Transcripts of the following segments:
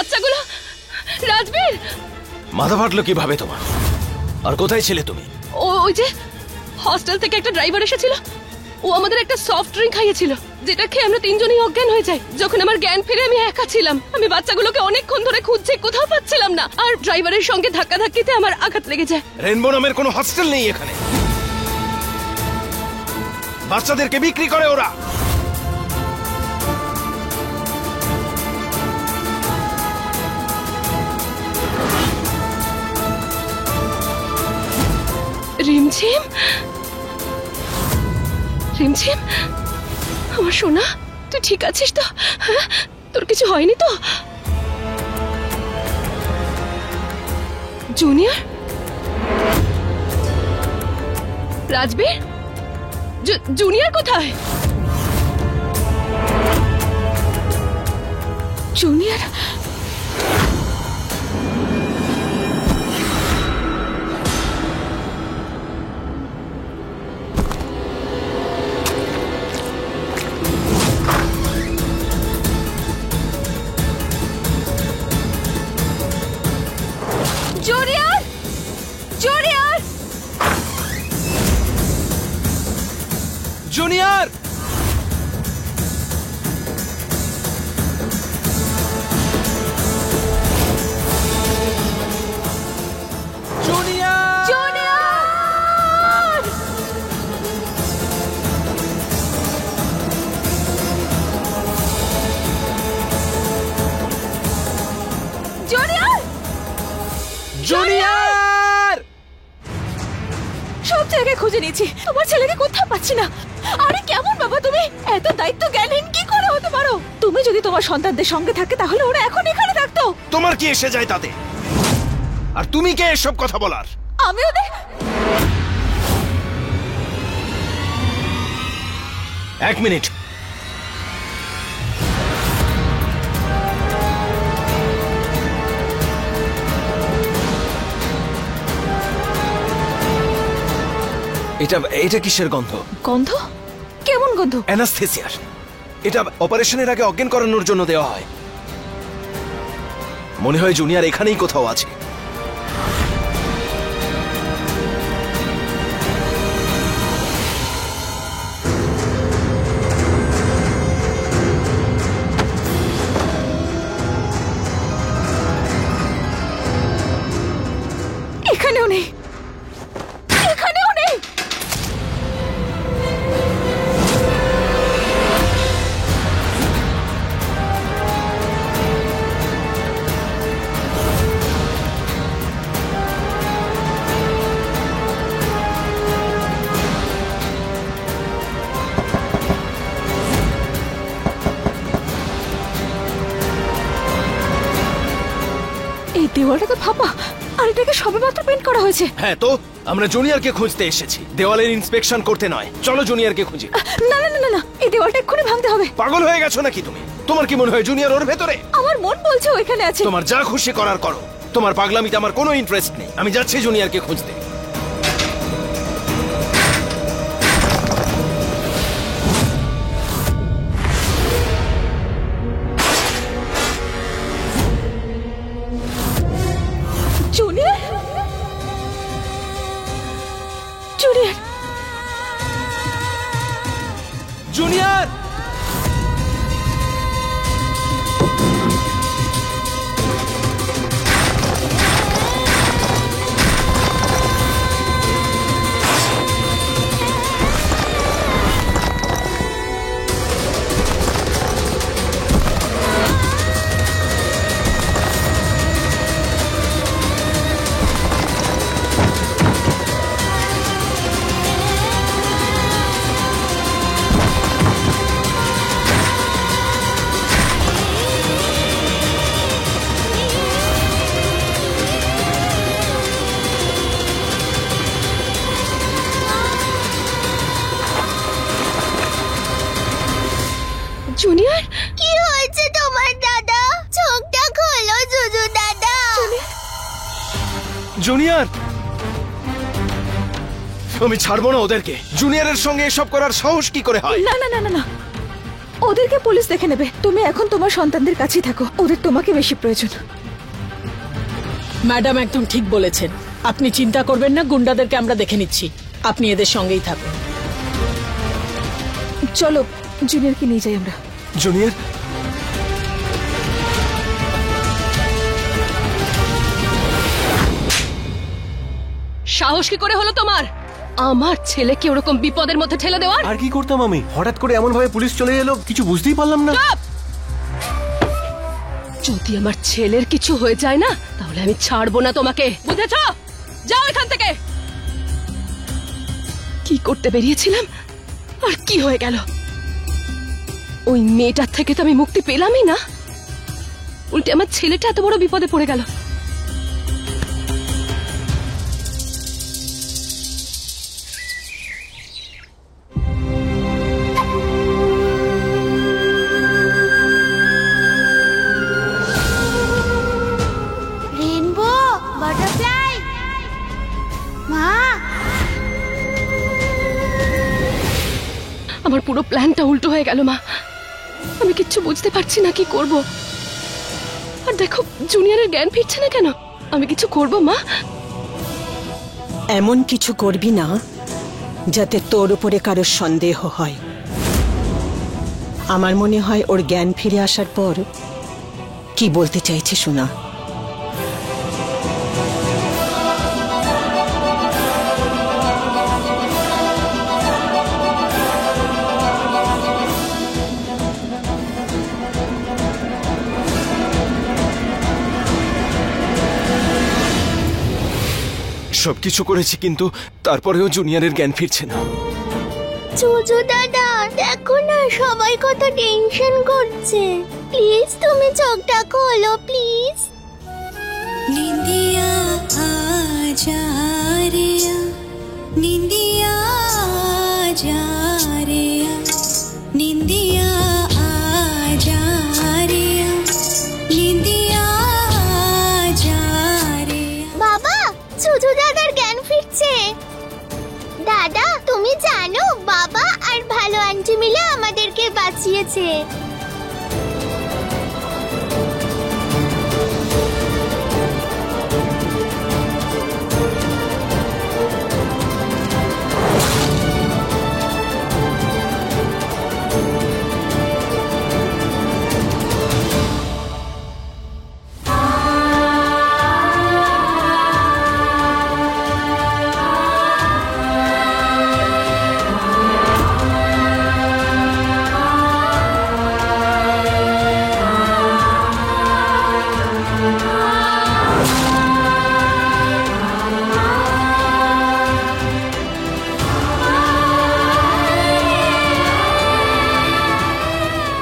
বাচ্চাগুলো। রাজবীর, মাথা ফাটলো কিভাবে তোমার? আর কোথায় ছিলে তুমি? ওই যে হস্টেল থেকে একটা ড্রাইভার এসেছিল, ও আমাদের একটা সফট ড্রিঙ্ক খাইয়েছিল, যেটা খেয়ে আমরা তিনজনই অজ্ঞান হয়ে যাই। যখন আমার জ্ঞান ফিরে আমি একা ছিলাম, আমি বাচ্চাগুলোকে অনেকক্ষণ ধরে খুঁজছি, কোথাও পাচ্ছিলাম না। আর ড্রাইভারের সঙ্গে ধাক্কাধাক্কিতে আমার আঘাত লেগে যায়। রেনবো নামের কোনো হস্টেল নেই এখানে। বাচ্চাদেরকে বিক্রি করে ওরা। রিমঝিম, রিমঝিম, আমার সোনা, তুই ঠিক আছিস তো? হ্যাঁ, তোর কিছু হয়নি তো? জুনিয়র, রাজবীর, জুনিয়র কোথায়? Junior, junior, junior, junior, junior, junior, junior, junior. সব জায়গায় খুঁজে নিয়েছি, তোমার ছেলেকে কোথাও পাচ্ছি না। আরে কেমন বাবা তুমি, এত দায়িত্ব জ্ঞানহীন কি করে হতে পারো? তুমি যদি তোমার সন্তানদের সঙ্গে থাকে তাহলে ওরা এখন এখানে থাকতো। তোমার কি এসে যায় তাতে? আর তুমি কে এসব কথা বলার? আমি ওদের এক মিনিট। এটা এটা কিসের গন্ধ? গন্ধ? কেমন গন্ধ? অ্যানাস্থেসিয়ার। এটা অপারেশনের আগে অজ্ঞান করানোর জন্য দেওয়া হয়। মনে হয় জুনিয়র এখানেই কোথাও আছে। এখানেও নেই, এখানেও নেই। এই দেওয়ালটা তো ফাঁপা, আর এটাকে সবেমাত্র পেইন্ট করা হয়েছে। হ্যাঁ তো আমরা জুনিয়রকে খুঁজতে এসেছি, দেওয়ালের ইন্সপেকশন করতে নয়। চলো জুনিয়রকে খুঁজি। না না না না, এই দেওয়ালটা এক্ষুনি ভাঙতে হবে। পাগল হয়ে গেছো নাকি তুমি? তোমার কি মনে হয় জুনিয়র ওর ভেতরে? আমার মন বলছে ও এখানে আছে। তোমার যা খুশি করার করো, তোমার পাগলামিতে আমার কোনো ইন্টারেস্ট নেই। আমি যাচ্ছি জুনিয়রকে খুঁজতে। জুনিয়র, জুনিয়র, জুনিয়র, জুনিয়র, কি হয়েছে তোমার দাদা? চোখটা খোলো জুজু দাদা। জুনিয়র। আমি ছাড়বো না ওদেরকে। জুনিয়রের সঙ্গে এসব করার সাহস কি করে হয়? না না না না না, ওদেরকে পুলিশ দেখে নেবে। তুমি এখন তোমার সন্তানদের কাছেই থাকো, ওদের তোমাকে বেশি প্রয়োজন। ম্যাডাম একদম ঠিক বলেছেন, আপনি চিন্তা করবেন না, গুন্ডাদেরকে আমরা দেখে নিচ্ছি, আপনি এদের সঙ্গেই থাকুন। চলো জুনিয়রকে নিয়ে যাই আমরা। জুনিয়র, সাহস কি করে হলো তোমার আমার ছেলেকে ওরকম বিপদের মধ্যে ঠেলে দেওয়ার? আর কি করতাম আমি? হঠাৎ করে এমন ভাবে পুলিশ চলে এলো, কিছু বুঝতেই পারলাম না। চুপ! যদি আমার ছেলের কিছু হয়ে যায় না, তাহলে আমি ছাড়বো না তোমাকে, বুঝেছ? যাও এখান থেকে। কি করতে বেরিয়েছিলাম আর কি হয়ে গেল? ওই মেয়েটার থেকে তো আমি মুক্তি পেলামই না, উল্টে আমার ছেলেটা এত বড় বিপদে পড়ে গেল। রেনবো বাটারফ্লাই মা, আমার পুরো প্ল্যানটা উল্টো হয়ে গেল মা। আমি কিচ্ছু বুঝতে পারছি না কি করব। আর দেখো জুনিয়রের জ্ঞান ফিরছে না কেন? আমি কিছু করব মা? এমন কিছু করবি না যাতে তোর উপরে কারোর সন্দেহ হয়। আমার মনে হয় ওর জ্ঞান ফিরে আসার পর কি বলতে চাইছে শোনা। সবকিছু করেছি কিন্তু তারপরেও জুনিয়রের জ্ঞান ফিরছে না। জুজু দাদা দেখো না, সবাই কত টেনশন করছে। প্লিজ তুমি চোখটা খোলো প্লিজ। निंदिया आजा रिया, निंदिया आजा रिया, निंदिया आजा रिया, निंदिया आजा रिया। বাবা, জুজু দাদার জ্ঞান ফিরছে। দাদা তুমি জানো, বাবা আর ভালো আন্টি মিলে আমাদেরকে বাঁচিয়েছে।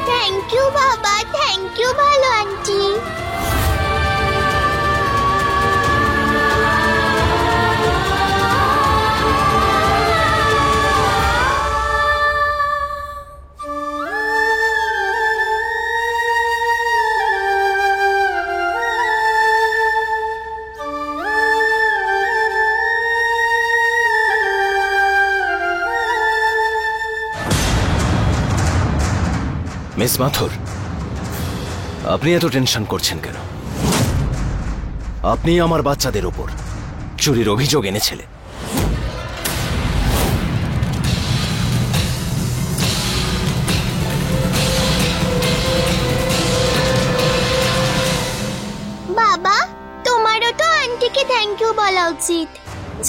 থ্যাংক ইউ বাবা, থ্যাংক ইউ ভালো আন্টি। মিস মাথুর, আপনি এত টেনশন করছেন কেন? আপনি আমার বাচ্চাদের উপর চুরির অভিযোগ এনেছিলেন। বাবা, তোমারও তো আন্টিকে থ্যাংক ইউ বলা উচিত।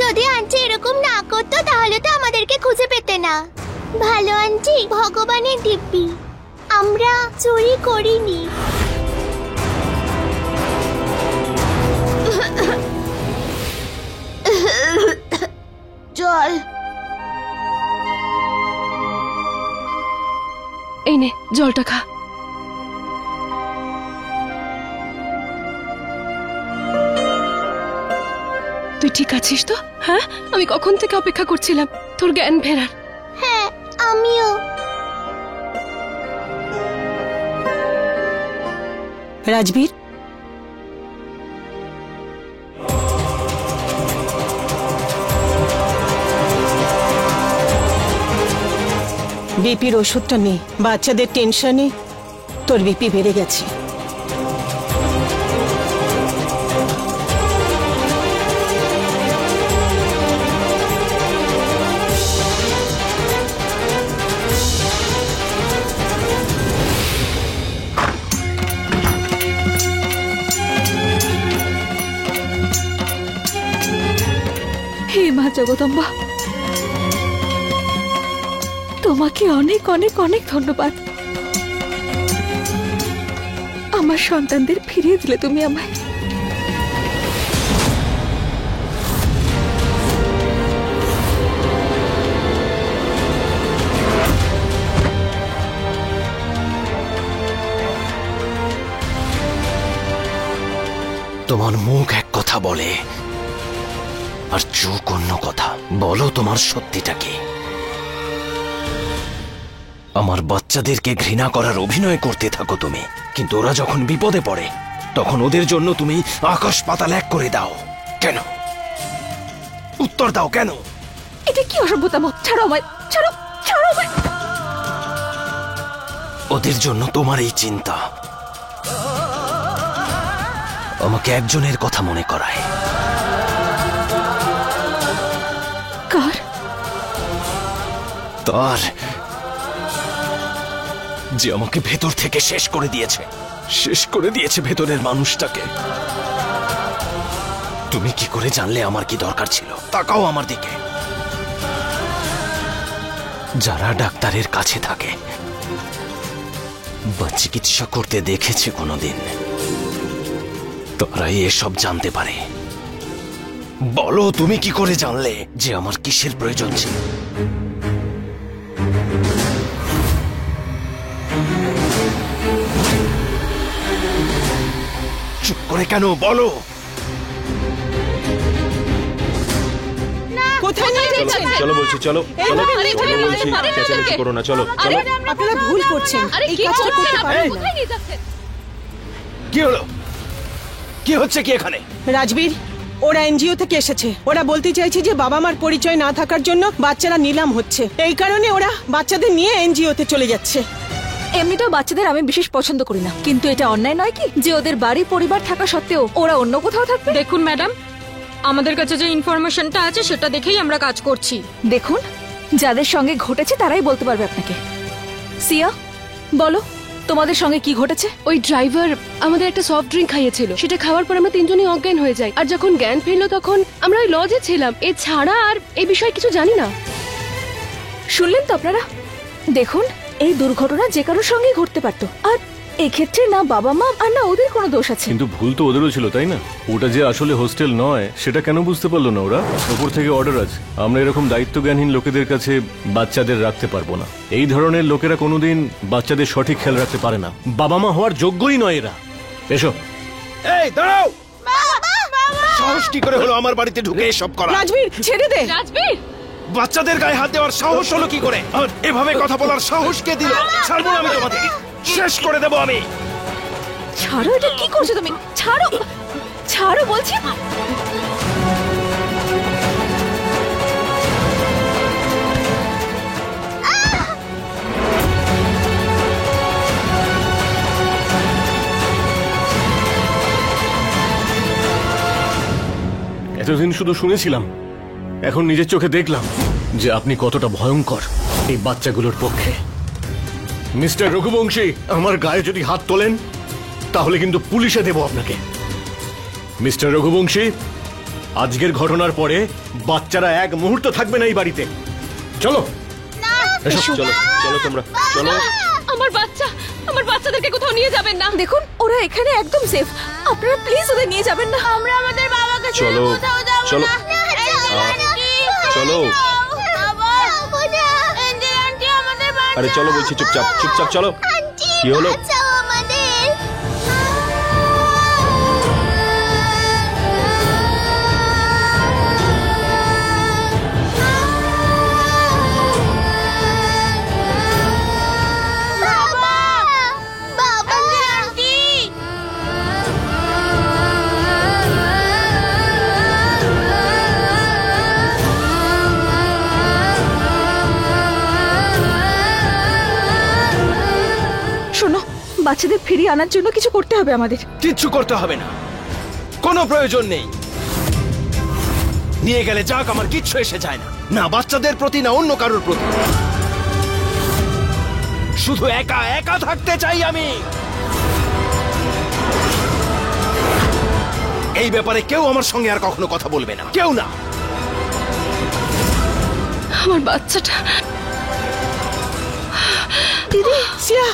যদি আন্টি এরকম না করতো তাহলে তো আমাদেরকে খুঁজে পেতে না। ভালো আন্টি ভগবানের দিব্যি, আমরা চুরি করিনি। জল। এই নে জলটা খা। তুই ঠিক আছিস তো? হ্যাঁ, আমি কখন থেকে অপেক্ষা করছিলাম তোর জ্ঞান ফেরার। হ্যাঁ আমিও। রাজবীর, বিপির ওষুধটা নে, বাচ্চাদের টেনশনে তোর বিপি বেড়ে গেছে। হে মা জগদম্বা, তোমাকে অনেক অনেক অনেক ধন্যবাদ। আমার সন্তানদের ফিরিয়ে দিলে তুমি আমায়। তোমার মুখ এক কথা বলে আর চোখ অন্য কথা। বলো তোমার সত্যিটা কি? আমার বাচ্চাদেরকে ঘৃণা করার অভিনয় করতে থাকো তুমি, কিন্তু ওরা যখন বিপদে পড়ে তখন ওদের জন্য তুমি আকাশ পাতাল এক করে দাও। কেন? উত্তর দাও কেন? এটা কি অসভ্যতা মা? ছাড়ো আমায়, ছাড়ো, ছাড়ো আমায়। ওদের জন্য তোমার এই চিন্তা আমাকে একজনের কথা মনে করায়। কার? তার যে আমাকে ভেতর থেকে শেষ করে দিয়েছে, শেষ করে দিয়েছে ভেতরের মানুষটাকে। তুমি কি করে জানলে আমার কি দরকার ছিল? তাকাও আমার দিকে। যারা ডাক্তারের কাছে থাকে বা চিকিৎসা করতে দেখেছে কোনোদিন, তারাই এসব জানতে পারে। বলো তুমি কি করে জানলে যে আমার কিসের প্রয়োজন ছিল? চুপ করে কেন? বলো। কোথায় নিয়ে যাচ্ছেন? চলো বলছি, চলো চলো আরে, চলো বলছি, আরে, চেঁচামেচি করো না, চলো আরে, চলো। আপনারা ভুল করছেন, আরে এই কি কাজটা করছেন করতে আপনারা? পারেন না। কোথায় নিয়ে যাচ্ছেন? কি হলো? কি হচ্ছে কি এখানে? রাজবীর, ওরা এনজিও থেকে এসেছে। ওরা বলতে চাইছে যে বাবা মার পরিচয় না থাকার জন্য বাচ্চারা নিলাম হচ্ছে, এই কারণে ওরা বাচ্চাদের নিয়ে এনজিওতে চলে যাচ্ছে। এমনিতেও বাচ্চাদের আমি বিশেষ পছন্দ করি না, কিন্তু এটা অন্যায় নয় কি যে ওদের বাড়ি পরিবার থাকা সত্ত্বেও ওরা অন্য কোথাও থাকবে? দেখুন ম্যাডাম, আমাদের কাছে যে ইনফরমেশনটা আছে সেটা দেখেই আমরা কাজ করছি। দেখুন, যাদের সঙ্গে ঘটেছে তারাই বলতে পারবে আপনাকে। সিয়া, বলো তোমাদের সঙ্গে কি ঘটেছে? ওই ড্রাইভার আমাদের একটা সফট ড্রিঙ্ক খাইয়েছিল, সেটা খাওয়ার পর আমরা তিনজনই অজ্ঞান হয়ে যাই। আর যখন জ্ঞান ফিরলো তখন আমরা ওই লজে ছিলাম। এছাড়া আর এই বিষয়ে কিছু জানি না। শুনলেন তো আপনারা? দেখুন, এই দুর্ঘটনা যে কারোর সঙ্গে ঘটতে পারতো, আর এক্ষেত্রে না বাবা মা আর না ওদের কোনো দোষ আছে। কিন্তু ভুল তো ওদেরও ছিল, তাই না? ওটা যে আসলে হোস্টেল নয় সেটা কেন বুঝতে পারলো না ওরা? ওপর থেকে অর্ডার আছে, আমরা এরকম দায়িত্বজ্ঞানহীন লোকেদের কাছে বাচ্চাদের রাখতে পারবো না। এই ধরনের লোকেরা কোনোদিন বাচ্চাদের সঠিক খেয়াল রাখতে পারে না। বাবা মা হওয়ার যোগ্যই নয় এরা। এসো। এই দাঁড়াও! সাহস কি করে হলো আমার বাড়িতে ঢুকে এসব করা? রাজবীর, ছেড়ে দে। রাজবীর, বাচ্চাদের গায়ে হাত দেওয়ার সাহস হলো কি করে? আর এভাবে কথা বলার সাহস কে দিল? ছাড়বো না আমি তোমাদের, শেষ করে দেবো আমি। ছাড়ো, এটা কি করছো তুমি? ছাড়ো, ছাড়ো বলছি। এতদিন শুধু শুনেছিলাম, এখন নিজের চোখে দেখলাম যে আপনি কতটা ভয়ঙ্কর এই বাচ্চাগুলোর পক্ষে। মিস্টার রঘুবংশী, আমার গায়ে যদি হাত তোলেন তাহলে কিন্তু পুলিশে দেব আপনাকে। মিস্টার রঘুবংশী, আজকের ঘটনার পরে বাচ্চারা এক মুহূর্ত থাকবে না এই বাড়িতে। চলো এসো। চলো চলো তোমরা চলো। আমার বাচ্চাদেরকে কোথাও নিয়ে যাবেন না। দেখুন, ওরা এখানে একদম সেফ, আপনারা প্লিজ ওদের নিয়ে যাবেন না। আমরা আমাদের বাবাকে ছেড়ে চলো, কোথাও যাব চলো। না। চলো। বাবা, আন্টি, আন্টি আমাদের বাঁচাও। আরে চলো বলছি, চুপচাপ চুপচাপ চলো। আন্টি, কি হলো? বাঁচাও আমাদের। বাবা, বাবা, আন্টি। বাচ্চাদের ফিরিয়ে আনার জন্য কিছু করতে হবে আমাদের। কিচ্ছু করতে হবে না, কোনো প্রয়োজন নেই। নিয়ে গেলে যাক, আমার কিচ্ছু এসে যায় না, না বাচ্চাদের প্রতি না অন্য কারোর প্রতি। শুধু একা একা থাকতে চাই আমি। এই ব্যাপারে কেউ আমার সঙ্গে আর কখনো কথা বলবে না, কেউ না। আমার বাচ্চাটা। দিদি সিয়া,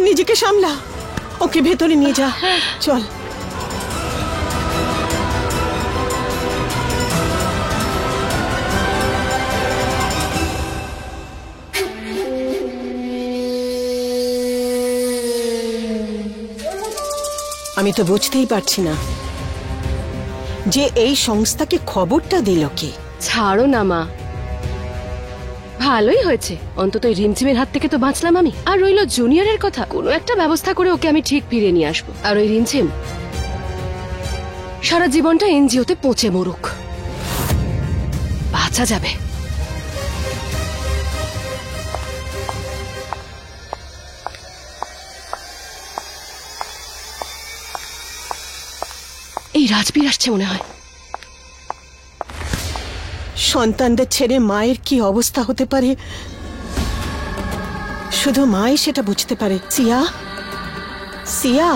নিজেকে সামলা, ওকে ভেতরে নিয়ে যা। চল। আমি তো বুঝতেই পারছি না যে এই সংস্থাকে খবরটা দিল কে। ছাড়ো না মা, ভালোই হয়েছে, অন্তত এই রিমঝিমের হাত থেকে তো বাঁচলাম আমি। আর রইল জুনিয়রের কথা, কোনো একটা ব্যবস্থা করে ওকে আমি ঠিক ফিরিয়ে নিয়ে আসবো। আর ওই রিমঝিম সারা জীবনটা এনজিওতে পচে মরুক, বাঁচা যাবে। এই রাজবীর আসছে মনে হয়। সন্তানদের ছেড়ে মায়ের কি অবস্থা হতে পারে শুধু মাই সেটা বুঝতে পারে। সিয়া, সিয়া,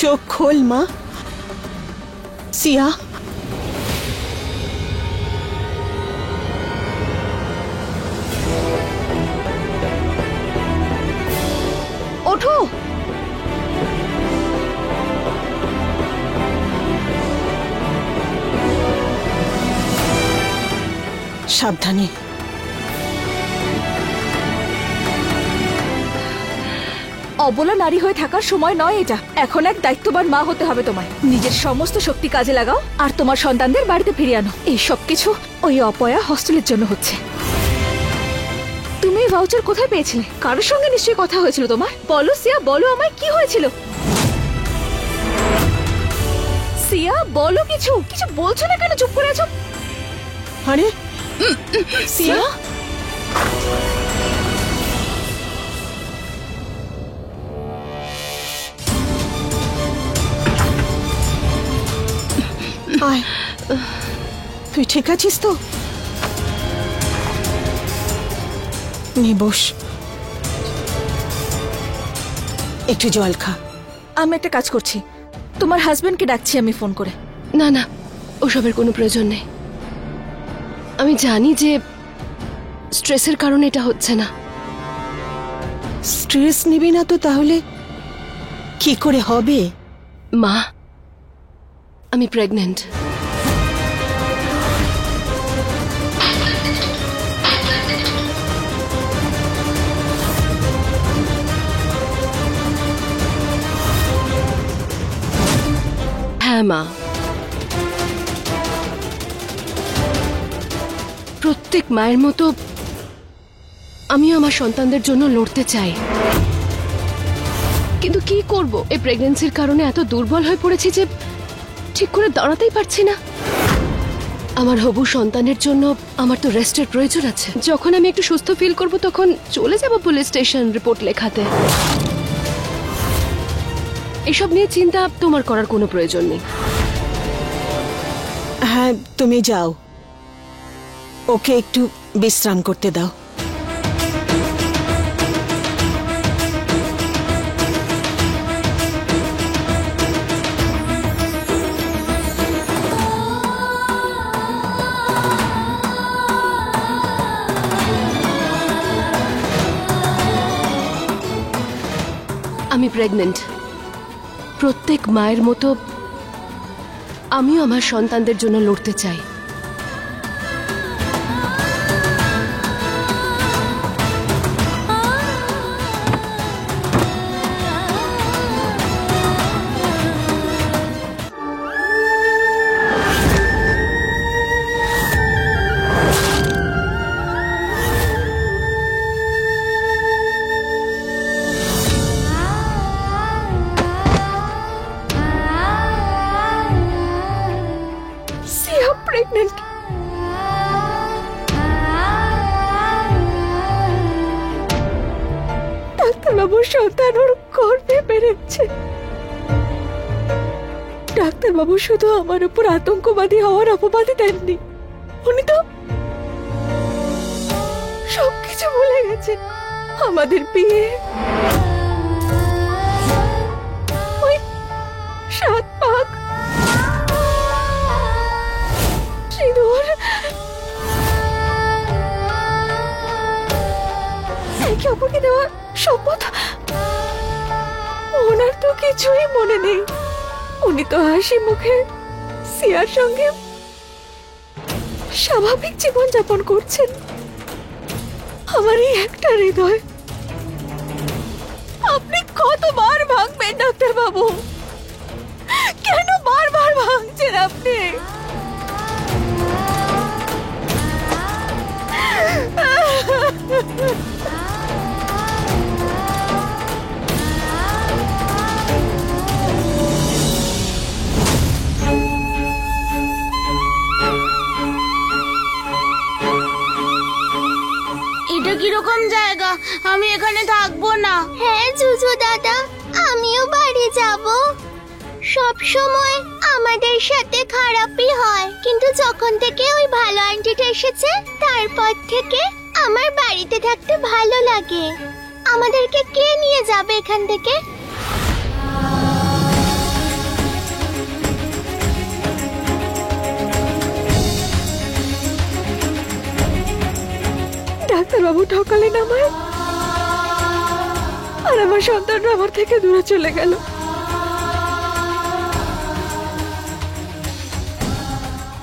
চোখ খোল মা। সিয়া, ওঠো। সাবধানে। অবলা নারী হয়ে থাকার সময় নয় এটা। এখন এক দায়িত্ববান মা হতে হবে তোমায়। নিজের সমস্ত শক্তি কাজে লাগাও আর তোমার সন্তানদের বাড়িতে ফিরিয়ে আনো। এই সব কিছু ওই অপয়া হস্টেলের জন্য হচ্ছে। তুমি এই ভাউচার কোথায় পেয়েছিলে? কারোর সঙ্গে নিশ্চয়ই কথা হয়েছিল তোমার। বলো সিয়া, বলো আমায় কি হয়েছিল। সিয়া বলো, কিছু কিছু বলছো না কেন? চুপ করে আছো। আরে সিয়া, আয়, তুই ঠিক আছিস তো? নে বস, একটু জল খা। আমি একটা কাজ করছি, তোমার হাজবেন্ডকে ডাকছি আমি ফোন করে। না না, ওসবের কোনো প্রয়োজন নেই। আমি জানি যে স্ট্রেসের কারণে এটা হচ্ছে না। স্ট্রেস নিবি না তো তাহলে কি করে হবে? মা, আমি প্রেগনেন্ট। হ্যাঁ মা, প্রত্যেক মায়ের মতো আমিও আমার সন্তানদের জন্য লড়তে চাই, কিন্তু কি করব, এই প্রেগন্যান্সির কারণে এত দুর্বল হয়ে পড়েছি যে ঠিক করে দাঁড়াতেই পারছি না। আমার হবু সন্তানের জন্য আমার তো রেস্টের প্রয়োজন আছে। যখন আমি একটু সুস্থ ফিল করব তখন চলে যাব পুলিশ স্টেশন রিপোর্ট লেখাতে। এসব নিয়ে চিন্তা তোমার করার কোনো প্রয়োজন নেই। হ্যাঁ, তুমি যাও, ওকে একটু বিশ্রাম করতে দাও। আমি প্রেগনেন্ট। প্রত্যেক মায়ের মতো আমিও আমার সন্তানদের জন্য লড়তে চাই। প্রেগনেন্ট। ডাক্তারবাবুর সন্তান ওর গর্ভে বেড়েছে। ডাক্তারবাবু শুধু আমার উপর আতঙ্কবাদী হওয়ার অপবাদই দেননি, উনি তো সবকিছু ভুলে গেছেন। আমাদের বিয়ে, ওই 7 পাক, সিঁদুর, একে অপরকে দেওয়া শপথ, ওনার তো কিছুই মনে নেই। উনি তো হাসি মুখে সিয়ার সঙ্গে স্বাভাবিক জীবন যাপন করছেন। আমার এই একটা হৃদয় আপনি কতবার ভাঙবেন ডাক্তার বাবু? কেন বারবার ভাঙছেন আপনি? এটা কিরকম জায়গা? আমি এখানে থাকবো না। হ্যাঁ জুজু দাদা, আমিও বাড়ি যাব। সব সময় আমাদের সাথে খারাপই হয়, কিন্তু যখন থেকে ওই ভালো আন্টিটা এসেছে তারপর থেকে আমার বাড়িতে থাকতে ভালো লাগে। আমাদেরকে কে নিয়ে যাবে এখান থেকে? ডাক্তারবাবু ঠকালেন আমায়, আর আমার সন্তানরা আমার থেকে দূরে চলে গেল।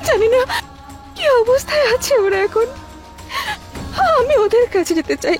জানি না কি অবস্থায় আছে ওরা এখন। আমি ওদের কাছে যেতে চাই।